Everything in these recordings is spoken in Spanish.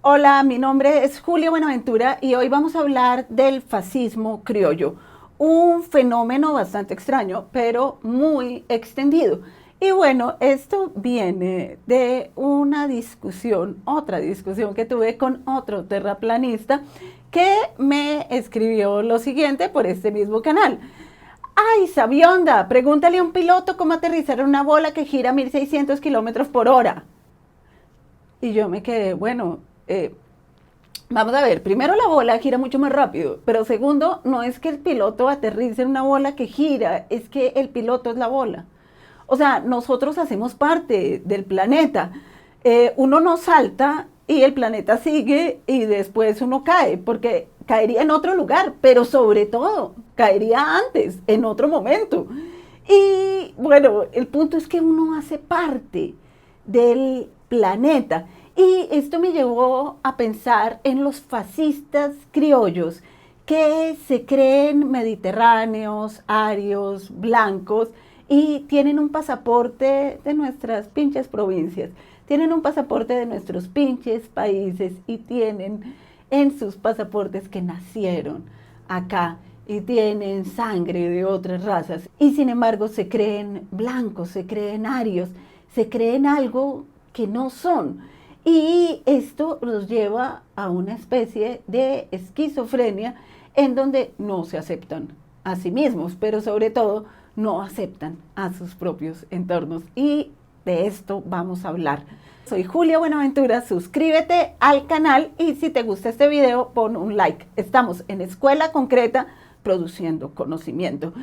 Hola, mi nombre es Julia Buenaventura y hoy vamos a hablar del fascismo criollo, un fenómeno bastante extraño, pero muy extendido. Y bueno, esto viene de una discusión, otra discusión que tuve con otro terraplanista que me escribió lo siguiente por este mismo canal. Ay, sabionda, pregúntale a un piloto cómo aterrizar una bola que gira 1600 kilómetros por hora. Y yo me quedé, bueno, vamos a ver, primero la bola gira mucho más rápido, pero segundo, no es que el piloto aterrice en una bola que gira, es que el piloto es la bola. O sea, nosotros hacemos parte del planeta. Uno no salta y el planeta sigue y después uno cae, porque caería en otro lugar, pero sobre todo caería antes, en otro momento. Y bueno, el punto es que uno hace parte del planeta. Y esto me llevó a pensar en los fascistas criollos que se creen mediterráneos, arios, blancos y tienen un pasaporte de nuestras pinches provincias, tienen un pasaporte de nuestros pinches países y tienen en sus pasaportes que nacieron acá y tienen sangre de otras razas y sin embargo se creen blancos, se creen arios, se creen algo que no son. Y esto los lleva a una especie de esquizofrenia en donde no se aceptan a sí mismos, pero sobre todo no aceptan a sus propios entornos. Y de esto vamos a hablar. Soy Julia Buenaventura, suscríbete al canal y si te gusta este video pon un like. Estamos en Escuela Concreta produciendo conocimiento.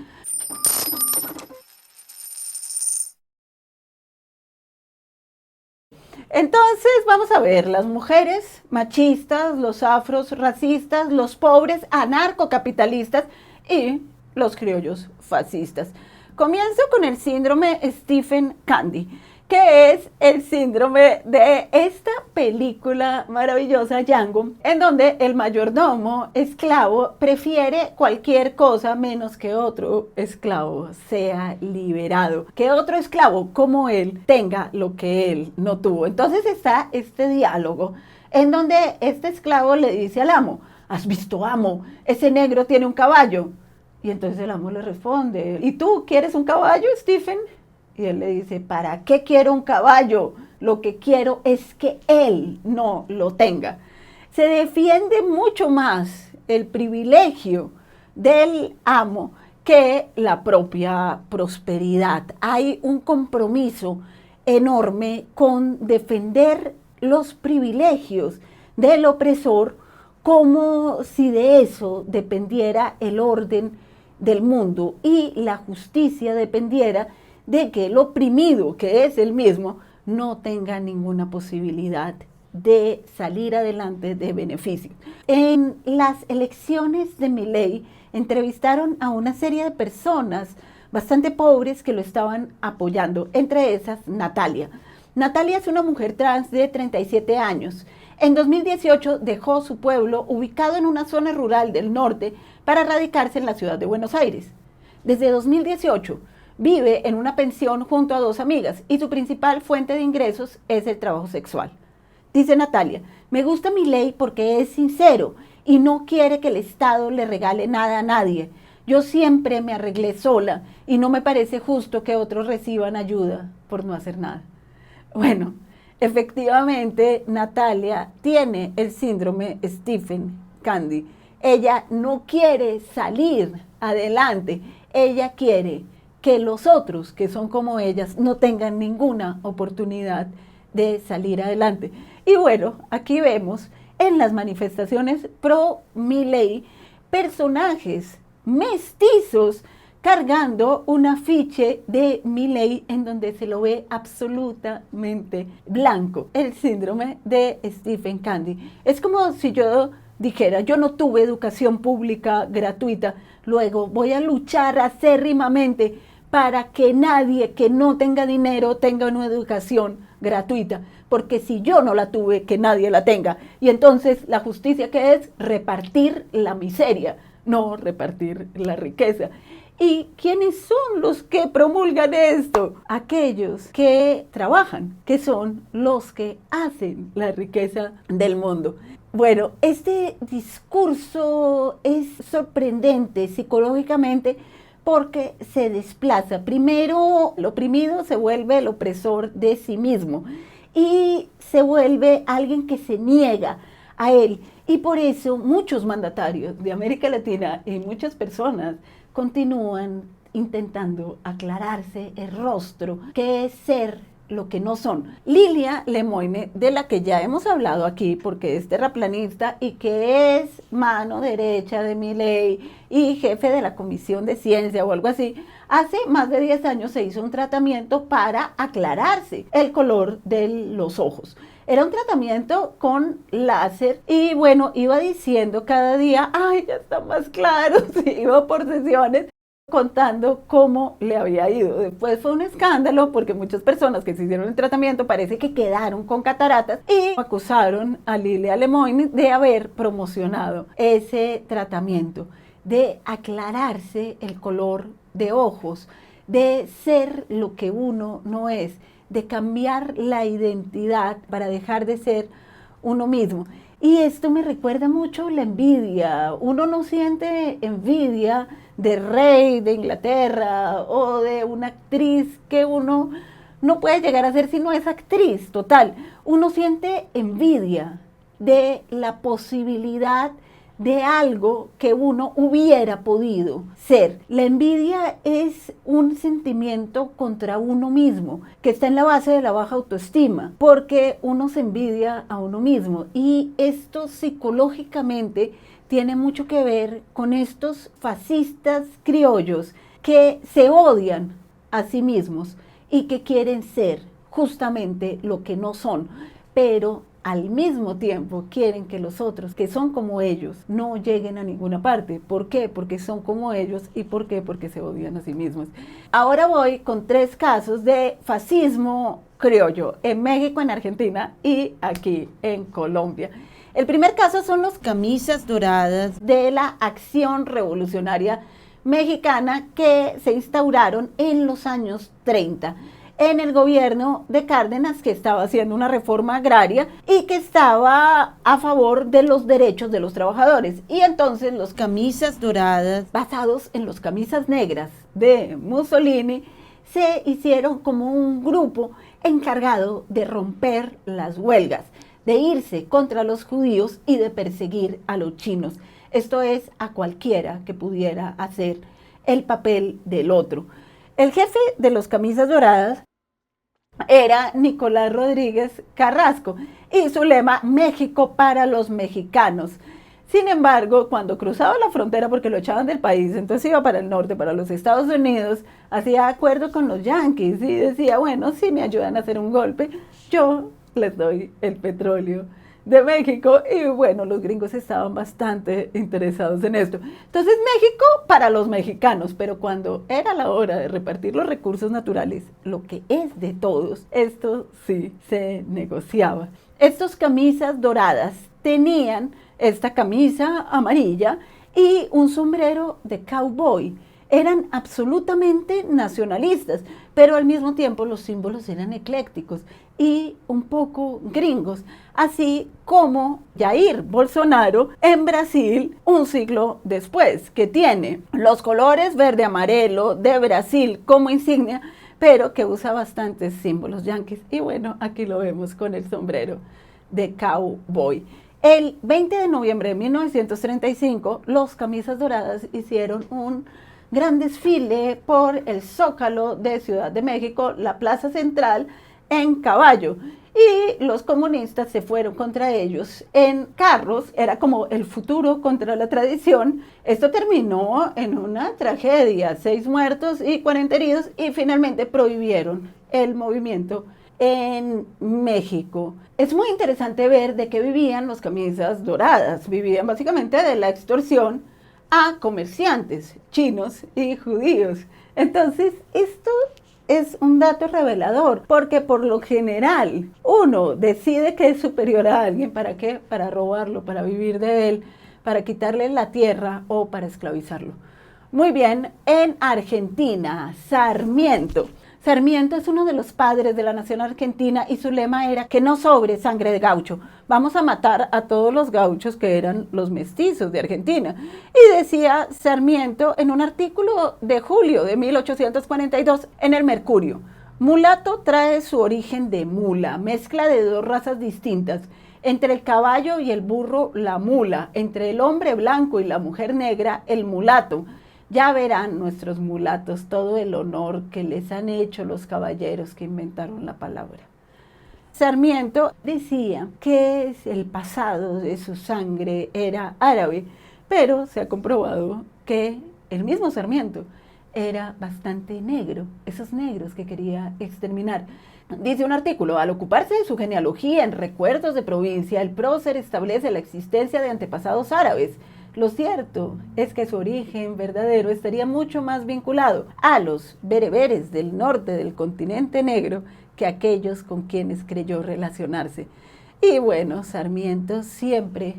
Entonces, vamos a ver, las mujeres machistas, los afros racistas, los pobres anarcocapitalistas y los criollos fascistas. Comienzo con el síndrome Stephen Candy, que es el síndrome de esta película maravillosa Django, en donde el mayordomo esclavo prefiere cualquier cosa menos que otro esclavo sea liberado, que otro esclavo como él tenga lo que él no tuvo. Entonces está este diálogo en donde este esclavo le dice al amo: ¿has visto, amo? Ese negro tiene un caballo. Y entonces el amo le responde: ¿y tú quieres un caballo, Stephen? Y él le dice: ¿para qué quiero un caballo? Lo que quiero es que él no lo tenga. Se defiende mucho más el privilegio del amo que la propia prosperidad. Hay un compromiso enorme con defender los privilegios del opresor, como si de eso dependiera el orden del mundo y la justicia dependiera de que el oprimido, que es el mismo, no tenga ninguna posibilidad de salir adelante de beneficio. En las elecciones de Milei entrevistaron a una serie de personas bastante pobres que lo estaban apoyando, entre esas Natalia. Natalia es una mujer trans de 37 años. En 2018 dejó su pueblo ubicado en una zona rural del norte para radicarse en la ciudad de Buenos Aires. Desde 2018 vive en una pensión junto a dos amigas y su principal fuente de ingresos es el trabajo sexual. Dice Natalia: me gusta Milei porque es sincero y no quiere que el Estado le regale nada a nadie. Yo siempre me arreglé sola y no me parece justo que otros reciban ayuda por no hacer nada. Bueno, efectivamente Natalia tiene el síndrome Stephen Candy. Ella no quiere salir adelante, ella quiere que los otros, que son como ellas, no tengan ninguna oportunidad de salir adelante. Y bueno, aquí vemos en las manifestaciones pro Milei personajes mestizos cargando un afiche de Milei en donde se lo ve absolutamente blanco. El síndrome de Stephen Candy. Es como si yo dijera: yo no tuve educación pública gratuita, luego voy a luchar acérrimamente para que nadie que no tenga dinero tenga una educación gratuita, porque si yo no la tuve, que nadie la tenga. Y entonces la justicia, ¿qué es? Repartir la miseria, no repartir la riqueza. ¿Y quiénes son los que promulgan esto? Aquellos que trabajan, que son los que hacen la riqueza del mundo. Bueno, este discurso es sorprendente psicológicamente porque se desplaza. Primero, el oprimido se vuelve el opresor de sí mismo y se vuelve alguien que se niega a él. Y por eso muchos mandatarios de América Latina y muchas personas continúan intentando aclararse el rostro, que es ser lo que no son. Lilia Lemoine, de la que ya hemos hablado aquí, porque es terraplanista y que es mano derecha de Milei y jefe de la Comisión de Ciencia o algo así, hace más de 10 años se hizo un tratamiento para aclararse el color de los ojos. Era un tratamiento con láser y bueno, iba diciendo cada día, ay, ya está más claro, iba por sesiones contando cómo le había ido. Después fue un escándalo porque muchas personas que se hicieron el tratamiento parece que quedaron con cataratas y acusaron a Lilia Lemoine de haber promocionado ese tratamiento, de aclararse el color de ojos, de ser lo que uno no es, de cambiar la identidad para dejar de ser uno mismo. Y esto me recuerda mucho la envidia. Uno no siente envidia del rey de Inglaterra o de una actriz que uno no puede llegar a ser si no es actriz, total. Uno siente envidia de la posibilidad de algo que uno hubiera podido ser. La envidia es un sentimiento contra uno mismo, que está en la base de la baja autoestima, porque uno se envidia a uno mismo. Y esto psicológicamente tiene mucho que ver con estos fascistas criollos que se odian a sí mismos y que quieren ser justamente lo que no son, pero al mismo tiempo quieren que los otros, que son como ellos, no lleguen a ninguna parte. ¿Por qué? Porque son como ellos. ¿Y por qué? Porque se odian a sí mismos. Ahora voy con 3 casos de fascismo criollo en México, en Argentina y aquí en Colombia. El primer caso son los camisas doradas de la Acción Revolucionaria Mexicana que se instauraron en los años 30. En el gobierno de Cárdenas, que estaba haciendo una reforma agraria y que estaba a favor de los derechos de los trabajadores. Y entonces los camisas doradas, basados en los camisas negras de Mussolini, se hicieron como un grupo encargado de romper las huelgas, de irse contra los judíos y de perseguir a los chinos. Esto es, a cualquiera que pudiera hacer el papel del otro. El jefe de los camisas doradas era Nicolás Rodríguez Carrasco y su lema, México para los mexicanos. Sin embargo, cuando cruzaba la frontera porque lo echaban del país, entonces iba para el norte, para los Estados Unidos, hacía acuerdo con los yanquis y decía, bueno, si me ayudan a hacer un golpe, yo les doy el petróleo de México. Y bueno, los gringos estaban bastante interesados en esto. Entonces, México para los mexicanos, pero cuando era la hora de repartir los recursos naturales, lo que es de todos, esto sí se negociaba. Estos camisas doradas tenían esta camisa amarilla y un sombrero de cowboy. Eran absolutamente nacionalistas, pero al mismo tiempo los símbolos eran eclécticos y un poco gringos, así como Jair Bolsonaro en Brasil un siglo después, que tiene los colores verde-amarelo de Brasil como insignia, pero que usa bastantes símbolos yanquis. Y bueno, aquí lo vemos con el sombrero de cowboy. El 20 de noviembre de 1935, los camisas doradas hicieron un gran desfile por el Zócalo de Ciudad de México, la Plaza Central, en caballo. Y los comunistas se fueron contra ellos en carros. Era como el futuro contra la tradición. Esto terminó en una tragedia, 6 muertos y 40 heridos, y finalmente prohibieron el movimiento en México. Es muy interesante ver de qué vivían los camisas doradas. Vivían básicamente de la extorsión a comerciantes chinos y judíos. Entonces, esto es un dato revelador, porque por lo general uno decide que es superior a alguien. ¿Para qué? Para robarlo, para vivir de él, para quitarle la tierra o para esclavizarlo. Muy bien, en Argentina, Sarmiento. Sarmiento es uno de los padres de la nación argentina y su lema era que no sobre sangre de gaucho. Vamos a matar a todos los gauchos que eran los mestizos de Argentina. Y decía Sarmiento en un artículo de julio de 1842 en el Mercurio: mulato trae su origen de mula, mezcla de dos razas distintas. Entre el caballo y el burro, la mula. Entre el hombre blanco y la mujer negra, el mulato. Ya verán nuestros mulatos todo el honor que les han hecho los caballeros que inventaron la palabra. Sarmiento decía que el pasado de su sangre era árabe, pero se ha comprobado que el mismo Sarmiento era bastante negro, esos negros que quería exterminar. Dice un artículo: al ocuparse de su genealogía en Recuerdos de Provincia, el prócer establece la existencia de antepasados árabes. Lo cierto es que su origen verdadero estaría mucho más vinculado a los bereberes del norte del continente negro que a aquellos con quienes creyó relacionarse. Y bueno, Sarmiento siempre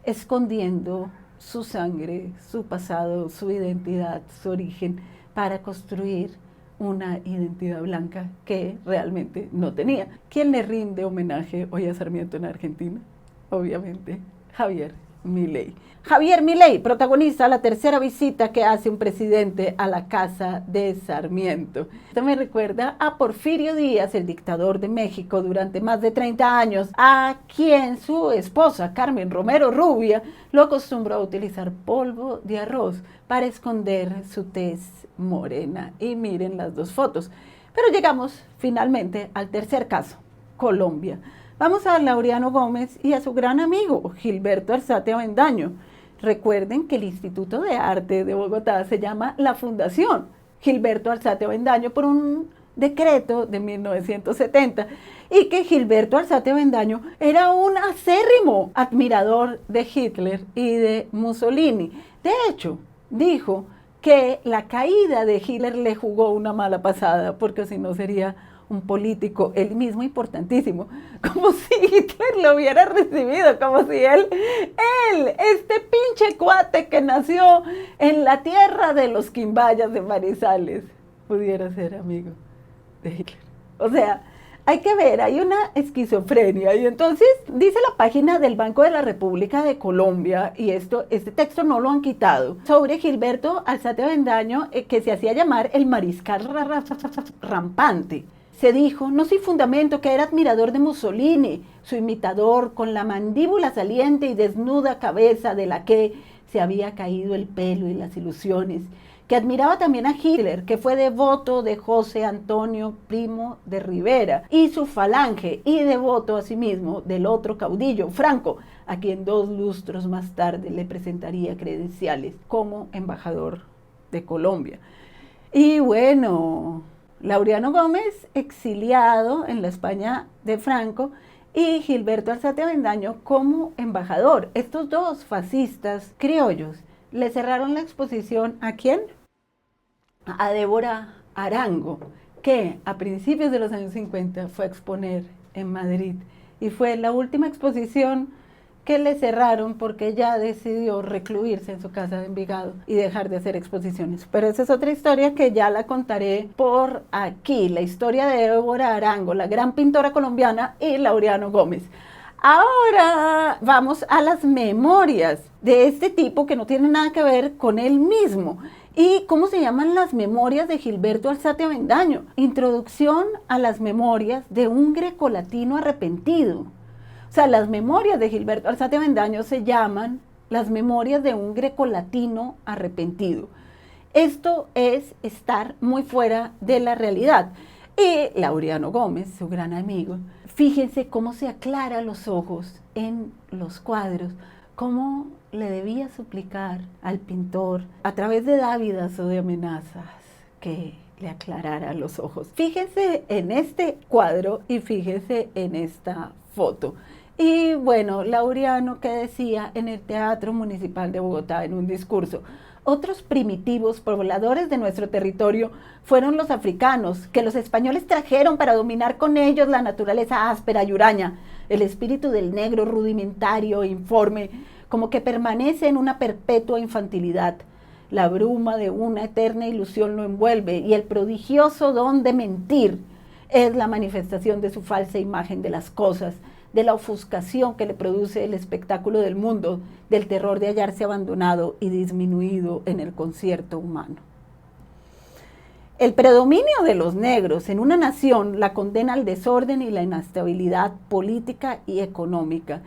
escondiendo su sangre, su pasado, su identidad, su origen, para construir una identidad blanca que realmente no tenía. ¿Quién le rinde homenaje hoy a Sarmiento en Argentina? Obviamente, Javier Milei. Javier Milei protagoniza la tercera visita que hace un presidente a la casa de Sarmiento. Esto me recuerda a Porfirio Díaz, el dictador de México durante más de 30 años, a quien su esposa Carmen Romero Rubia lo acostumbró a utilizar polvo de arroz para esconder su tez morena. Y miren las dos fotos. Pero llegamos finalmente al tercer caso, Colombia. Vamos a Laureano Gómez y a su gran amigo Gilberto Alzate Avendaño. Recuerden que el Instituto de Arte de Bogotá se llama la Fundación Gilberto Alzate Avendaño por un decreto de 1970, y que Gilberto Alzate Avendaño era un acérrimo admirador de Hitler y de Mussolini. De hecho, dijo que la caída de Hitler le jugó una mala pasada, porque si no sería un político, él mismo importantísimo, como si Hitler lo hubiera recibido, como si él, este pinche cuate que nació en la tierra de los quimbayas de Manizales, pudiera ser amigo de Hitler. O sea, hay que ver, hay una esquizofrenia. Y entonces dice la página del Banco de la República de Colombia, y este texto no lo han quitado, sobre Gilberto Alzate Avendaño, que se hacía llamar el mariscal rampante. Se dijo, no sin fundamento, que era admirador de Mussolini, su imitador, con la mandíbula saliente y desnuda cabeza de la que se había caído el pelo y las ilusiones, que admiraba también a Hitler, que fue devoto de José Antonio Primo de Rivera y su falange, y devoto asimismo del otro caudillo, Franco, a quien 2 lustros más tarde le presentaría credenciales como embajador de Colombia. Y bueno, Laureano Gómez, exiliado en la España de Franco, y Gilberto Alzate Avendaño como embajador. Estos dos fascistas criollos le cerraron la exposición ¿a quién? A Débora Arango, que a principios de los años 50 fue a exponer en Madrid, y fue la última exposición que le cerraron porque ella decidió recluirse en su casa de Envigado y dejar de hacer exposiciones. Pero esa es otra historia que ya la contaré por aquí, la historia de Débora Arango, la gran pintora colombiana, y Laureano Gómez. Ahora vamos a las memorias de este tipo que no tiene nada que ver con él mismo. ¿Y cómo se llaman las memorias de Gilberto Alzate Avendaño? Introducción a las memorias de un grecolatino arrepentido. O sea, las memorias de Gilberto Alzate Avendaño se llaman las memorias de un grecolatino arrepentido. Esto es estar muy fuera de la realidad. Y Laureano Gómez, su gran amigo, fíjense cómo se aclara los ojos en los cuadros, cómo le debía suplicar al pintor a través de dávidas o de amenazas que le aclarara los ojos. Fíjense en este cuadro y fíjense en esta foto. Y bueno, Laureano, que decía en el Teatro Municipal de Bogotá en un discurso: otros primitivos pobladores de nuestro territorio fueron los africanos, que los españoles trajeron para dominar con ellos la naturaleza áspera y huraña, el espíritu del negro rudimentario e informe, como que permanece en una perpetua infantilidad. La bruma de una eterna ilusión lo envuelve y el prodigioso don de mentir es la manifestación de su falsa imagen de las cosas, de la ofuscación que le produce el espectáculo del mundo, del terror de hallarse abandonado y disminuido en el concierto humano. El predominio de los negros en una nación la condena al desorden y la inestabilidad política y económica.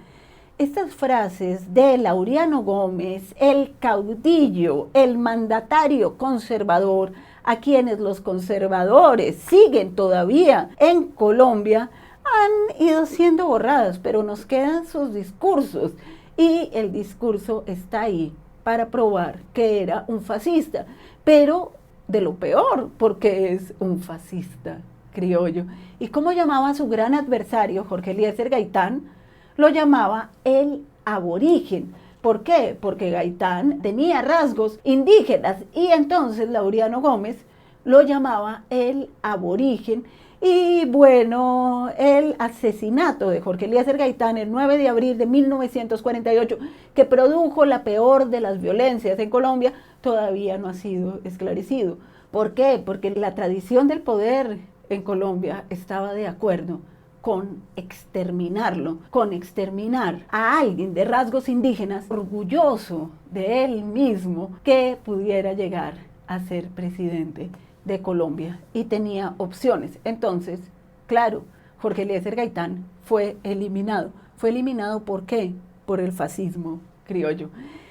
Estas frases de Laureano Gómez, el caudillo, el mandatario conservador, a quienes los conservadores siguen todavía en Colombia, han ido siendo borradas, pero nos quedan sus discursos y el discurso está ahí para probar que era un fascista, pero de lo peor, porque es un fascista criollo. ¿Y cómo llamaba a su gran adversario, Jorge Eliezer Gaitán? Lo llamaba el aborigen. ¿Por qué? Porque Gaitán tenía rasgos indígenas y entonces Laureano Gómez lo llamaba el aborigen. Y bueno, el asesinato de Jorge Eliezer Gaitán el 9 de abril de 1948, que produjo la peor de las violencias en Colombia, todavía no ha sido esclarecido. ¿Por qué? Porque la tradición del poder en Colombia estaba de acuerdo con exterminarlo, con exterminar a alguien de rasgos indígenas, orgulloso de él mismo, que pudiera llegar a ser presidente de Colombia y tenía opciones. Entonces, claro, Jorge Eliezer Gaitán fue eliminado. ¿Fue eliminado por qué? Por el fascismo criollo.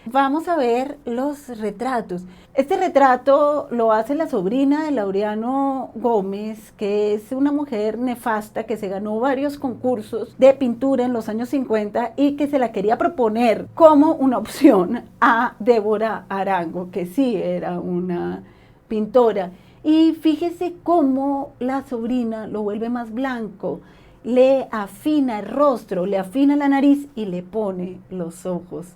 Vamos a ver los retratos. Este retrato lo hace la sobrina de Laureano Gómez, que es una mujer nefasta que se ganó varios concursos de pintura en los años 50 y que se la quería proponer como una opción a Débora Arango, que sí era una pintora. Y fíjese cómo la sobrina lo vuelve más blanco, le afina el rostro, le afina la nariz y le pone los ojos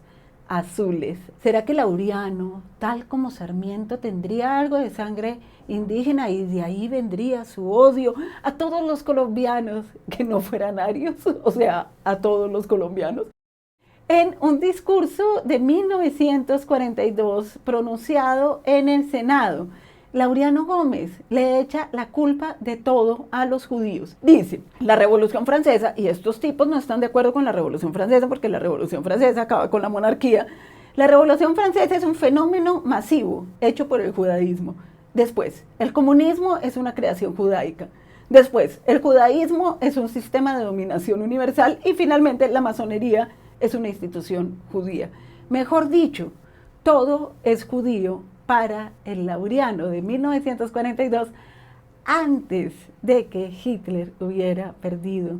azules. ¿Será que Laureano, tal como Sarmiento, tendría algo de sangre indígena y de ahí vendría su odio a todos los colombianos que no fueran arios? O sea, a todos los colombianos. En un discurso de 1942 pronunciado en el Senado, Laureano Gómez le echa la culpa de todo a los judíos. Dice, la Revolución Francesa, y estos tipos no están de acuerdo con la Revolución Francesa porque la Revolución Francesa acaba con la monarquía, la Revolución Francesa es un fenómeno masivo hecho por el judaísmo. Después, el comunismo es una creación judaica. Después, el judaísmo es un sistema de dominación universal y finalmente la masonería es una institución judía. Mejor dicho, todo es judío para el Laureano de 1942, antes de que Hitler hubiera perdido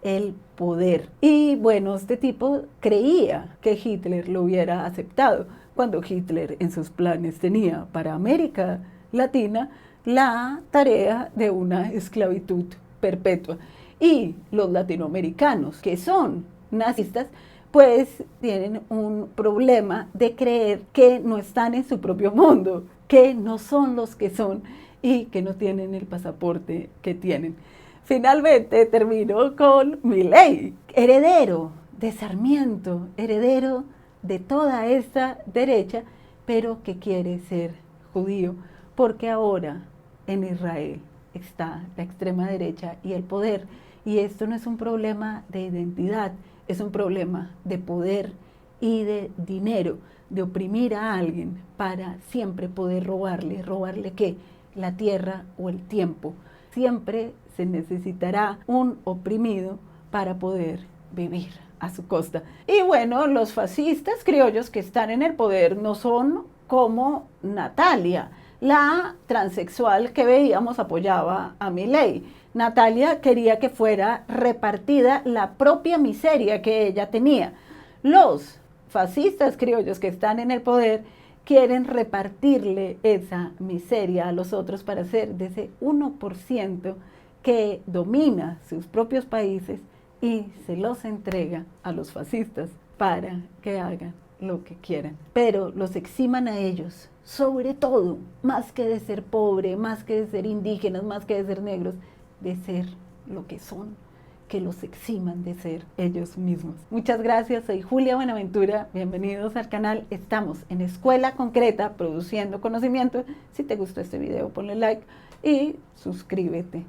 el poder. Y bueno, este tipo creía que Hitler lo hubiera aceptado, cuando Hitler en sus planes tenía para América Latina la tarea de una esclavitud perpetua. Y los latinoamericanos, que son nazistas, pues tienen un problema de creer que no están en su propio mundo, que no son los que son y que no tienen el pasaporte que tienen. Finalmente terminó con Milei, heredero de Sarmiento, heredero de toda esta derecha, pero que quiere ser judío, porque ahora en Israel está la extrema derecha y el poder, y esto no es un problema de identidad, es un problema de poder y de dinero, de oprimir a alguien para siempre poder robarle. ¿Robarle qué? La tierra o el tiempo. Siempre se necesitará un oprimido para poder vivir a su costa. Y bueno, los fascistas criollos que están en el poder no son como Natalia, la transexual que veíamos apoyaba a Milei. Natalia quería que fuera repartida la propia miseria que ella tenía. Los fascistas criollos que están en el poder quieren repartirle esa miseria a los otros para ser de ese 1% que domina sus propios países y se los entrega a los fascistas para que hagan lo que quieran. Pero los eximan a ellos, sobre todo, más que de ser pobre, más que de ser indígenas, más que de ser negros, de ser lo que son, que los eximan de ser ellos mismos. Muchas gracias, soy Julia Buenaventura, bienvenidos al canal. Estamos en Escuela Concreta, produciendo conocimiento. Si te gustó este video, ponle like y suscríbete.